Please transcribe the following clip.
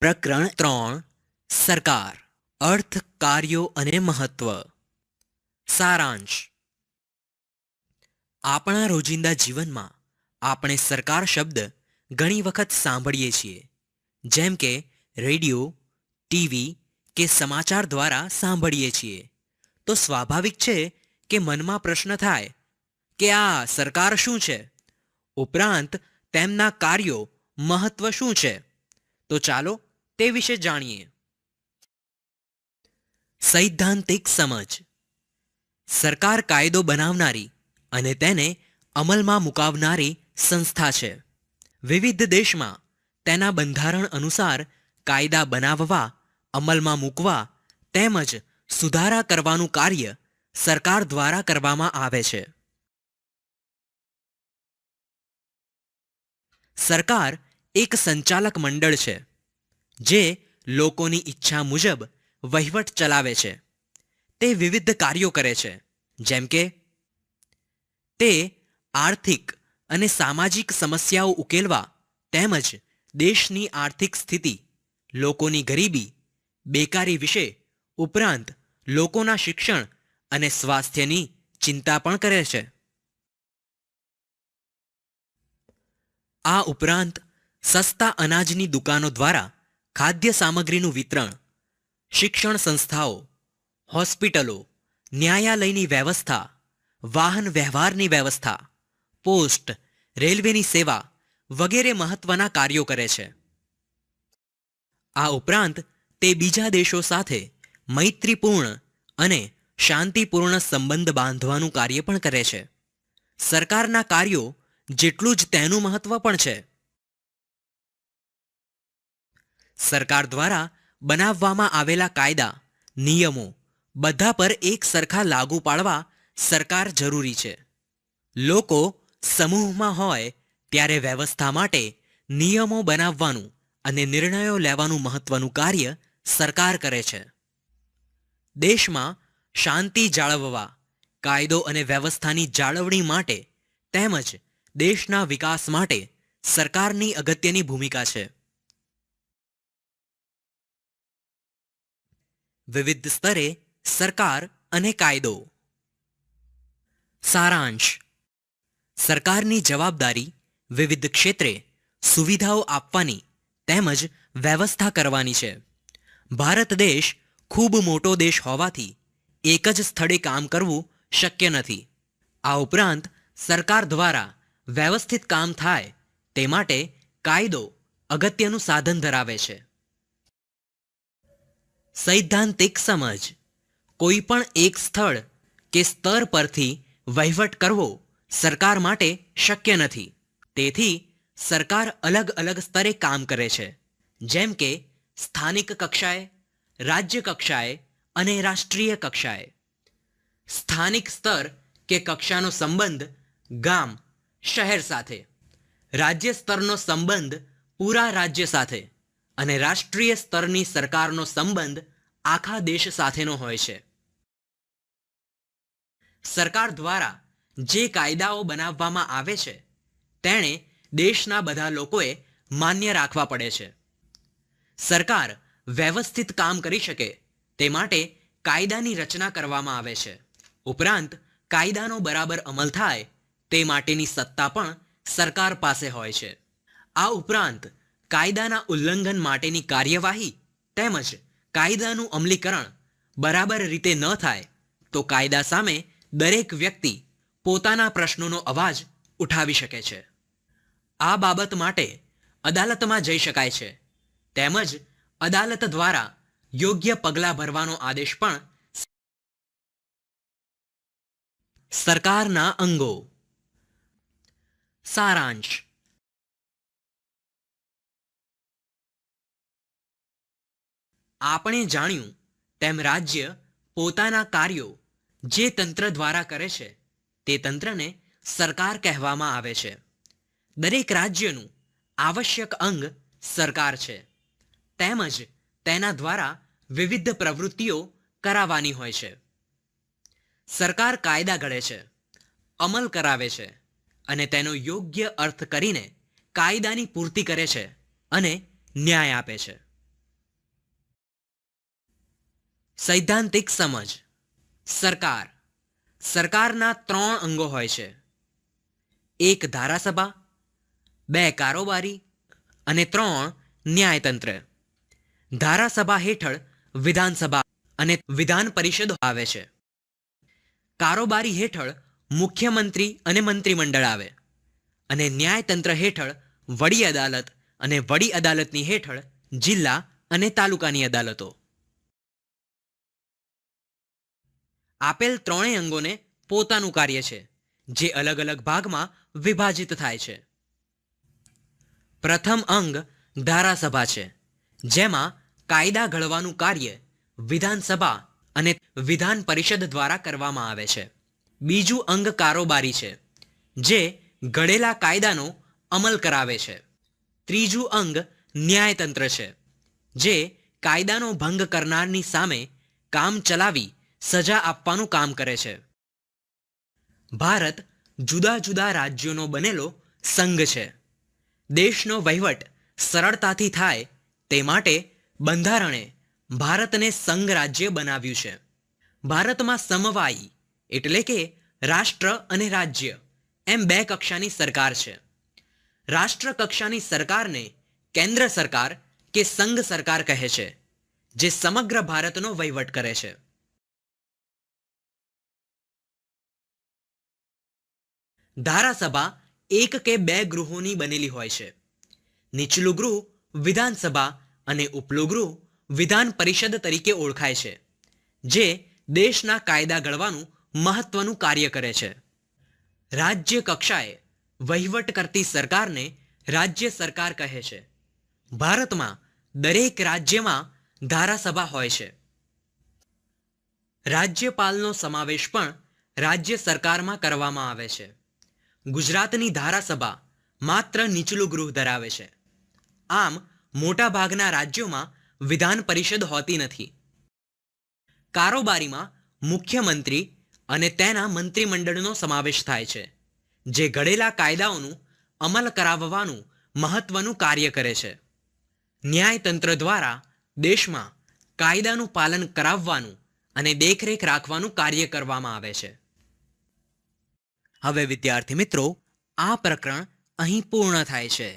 પ્રકરણ 3 સરકાર અર્થ કાર્યો અને મહત્વ. સારાંશ. આપણા રોજિંદા જીવનમાં આપણે સરકાર શબ્દ ઘણી વખત સાંભળીએ છીએ, જેમ કે રેડિયો, ટીવી કે સમાચાર દ્વારા સાંભળીએ છીએ. તો સ્વાભાવિક છે કે મનમાં પ્રશ્ન થાય કે આ સરકાર શું છે, ઉપરાંત તેમના કાર્યો મહત્વ શું છે. તો ચાલો તે વિશે જાણીએ. સૈદ્ધાંતિક સમજ. સરકાર કાયદો બનાવનારી અને તેને અમલમાં મુકાવનારી સંસ્થા છે. વિવિધ દેશમાં તેના બંધારણ અનુસાર કાયદા બનાવવા, અમલમાં મૂકવા તેમજ સુધારા કરવાનું કાર્ય સરકાર દ્વારા કરવામાં આવે છે. સરકાર એક સંચાલક મંડળ છે જે લોકોની ઈચ્છા મુજબ વહીવટ ચલાવે છે. તે વિવિધ કાર્યો કરે છે, જેમ કે તે આર્થિક અને સામાજિક સમસ્યાઓ ઉકેલવા તેમજ દેશની આર્થિક સ્થિતિ, લોકોની ગરીબી, બેકારી વિશે ઉપરાંત લોકોના શિક્ષણ અને સ્વાસ્થ્યની ચિંતા પણ કરે છે. આ ઉપરાંત સસ્તા અનાજની દુકાનો દ્વારા ખાદ્ય સામગ્રીનું વિતરણ, શિક્ષણ સંસ્થાઓ, હોસ્પિટલો, ન્યાયાલયની વ્યવસ્થા, વાહન વ્યવહારની વ્યવસ્થા, પોસ્ટ, રેલવેની સેવા વગેરે મહત્વના કાર્યો કરે છે. આ ઉપરાંત તે બીજા દેશો સાથે મૈત્રીપૂર્ણ અને શાંતિપૂર્ણ સંબંધ બાંધવાનું કાર્ય પણ કરે છે. સરકારના કાર્યો જેટલું જ તેનું મહત્વ પણ છે. સરકાર દ્વારા બનાવવામાં આવેલા કાયદા, નિયમો બધા પર એક સરખા લાગુ પાડવા સરકાર જરૂરી છે. લોકો સમૂહમાં હોય ત્યારે વ્યવસ્થા માટે નિયમો બનાવવાનું અને નિર્ણયો લેવાનું મહત્વનું કાર્ય સરકાર કરે છે. દેશમાં શાંતિ જાળવવા, કાયદો અને વ્યવસ્થાની જાળવણી માટે તેમજ દેશના વિકાસ માટે સરકારની અગત્યની ભૂમિકા છે. વિવિધ સ્તરે સરકાર અને કાયદો. સારાંશ. સરકારની જવાબદારી વિવિધ ક્ષેત્રે સુવિધાઓ આપવાની તેમજ વ્યવસ્થા કરવાની છે. ભારત દેશ ખૂબ મોટો દેશ હોવાથી એક જ સ્થળે કામ કરવું શક્ય નથી. આ ઉપરાંત સરકાર દ્વારા વ્યવસ્થિત કામ થાય તે માટે કાયદો અગત્યનું સાધન ધરાવે છે. સૈદ્ધાંતિક સમજ. કોઈ પણ એક સ્થળ કે સ્તર પરથી વહીવટ કરવો સરકાર માટે શક્ય નથી. તેથી સરકાર અલગ અલગ સ્તરે કામ કરે છે, જેમ કે સ્થાનિક કક્ષાએ, રાજ્ય કક્ષાએ અને રાષ્ટ્રીય કક્ષાએ. સ્થાનિક સ્તર કે કક્ષાનો સંબંધ ગામ, શહેર સાથે, રાજ્ય સ્તરનો સંબંધ પૂરા રાજ્ય સાથે અને રાષ્ટ્રીય સ્તરની સરકારનો સંબંધ આખા દેશ સાથેનો હોય છે. સરકાર દ્વારા જે કાયદાઓ બનાવવામાં આવે છે તેણે દેશના બધા લોકોએ માન્ય રાખવા પડે છે. સરકાર વ્યવસ્થિત કામ કરી શકે તે માટે કાયદાની રચના કરવામાં આવે છે. ઉપરાંત કાયદાનો બરાબર અમલ થાય તે માટેની સત્તા પણ સરકાર પાસે હોય છે. આ ઉપરાંત કાયદાના ઉલ્લંઘન માટેની કાર્યવાહી તેમજ કાયદાનું અમલીકરણ બરાબર રીતે ન થાય તો કાયદા સામે દરેક વ્યક્તિ પોતાના પ્રશ્નોનો અવાજ ઉઠાવી શકે છે. આ બાબત માટે અદાલતમાં જઈ શકાય છે તેમજ અદાલત દ્વારા યોગ્ય પગલાં ભરવાનો આદેશ પણ. સરકારના અંગો. સારાંશ. આપણે જાણ્યું તેમ રાજ્ય પોતાના કાર્યો જે તંત્ર દ્વારા કરે છે તે તંત્રને સરકાર કહેવામાં આવે છે. દરેક રાજ્યનું આવશ્યક અંગ સરકાર છે તેમજ તેના દ્વારા વિવિધ પ્રવૃત્તિઓ કરાવવાની હોય છે. સરકાર કાયદા ઘડે છે, અમલ કરાવે છે અને તેનો યોગ્ય અર્થ કરીને કાયદાની પૂર્તિ કરે છે અને ન્યાય આપે છે. સૈદ્ધાંતિક સમજ. સરકાર. સરકારના 3 અંગો હોય છે. 1 ધારાસભા, 2 કારોબારી અને 3 ન્યાયતંત્ર. ધારાસભા હેઠળ વિધાનસભા અને વિધાન પરિષદ આવે છે. કારોબારી હેઠળ મુખ્યમંત્રી અને મંત્રીમંડળ આવે અને ન્યાયતંત્ર હેઠળ વડી અદાલત અને વડી અદાલતની હેઠળ જિલ્લા અને તાલુકાની અદાલતો. આપેલ 3 અંગોને પોતાનું કાર્ય છે, જે અલગ અલગ ભાગમાં વિભાજિત થાય છે. પ્રથમ અંગ ધારાસભા છે, જેમાં કાયદા ઘડવાનું કાર્ય વિધાનસભા અને વિધાન પરિષદ દ્વારા કરવામાં આવે છે. બીજું અંગ કારોબારી છે, જે ઘડેલા કાયદાનો અમલ કરાવે છે. ત્રીજું અંગ ન્યાયતંત્ર છે, જે કાયદાનો ભંગ કરનારની સામે કામ ચલાવી સજા આપવાનું કામ કરે છે. ભારત જુદા જુદા રાજ્યોનો બનેલો સંઘ છે. દેશનો વહીવટ સરળતાથી થાય તે માટે બંધારણે ભારતને સંઘ રાજ્ય બનાવ્યું છે. ભારતમાં સમવાયી એટલે કે રાષ્ટ્ર અને રાજ્ય એમ 2 કક્ષાની સરકાર છે. રાષ્ટ્ર કક્ષાની સરકારને કેન્દ્ર સરકાર કે સંઘ સરકાર કહે છે, જે સમગ્ર ભારતનો વહીવટ કરે છે. ધારાસભા 1 કે 2 ગૃહોની બનેલી હોય છે. નીચલું ગૃહ વિધાનસભા અને ઉપલું ગૃહ વિધાન પરિષદ તરીકે ઓળખાય છે, જે દેશના કાયદા ઘડવાનું મહત્વનું કાર્ય કરે છે. રાજ્ય કક્ષાએ વહીવટ કરતી સરકારને રાજ્ય સરકાર કહે છે. ભારતમાં દરેક રાજ્યમાં ધારાસભા હોય છે. રાજ્યપાલનો સમાવેશ પણ રાજ્ય સરકારમાં કરવામાં આવે છે. ગુજરાતની ધારાસભા માત્ર નીચલું ગૃહ ધરાવે છે. આમ મોટાભાગના રાજ્યોમાં વિધાન પરિષદ હોતી નથી. કારોબારીમાં મુખ્યમંત્રી અને તેના મંત્રીમંડળનો સમાવેશ થાય છે, જે ઘડેલા કાયદાઓનું અમલ કરાવવાનું મહત્વનું કાર્ય કરે છે. ન્યાયતંત્ર દ્વારા દેશમાં કાયદાનું પાલન કરાવવાનું અને દેખરેખ રાખવાનું કાર્ય કરવામાં આવે છે. હવે વિદ્યાર્થી મિત્રો, આ પ્રકરણ અહીં પૂર્ણ થાય છે.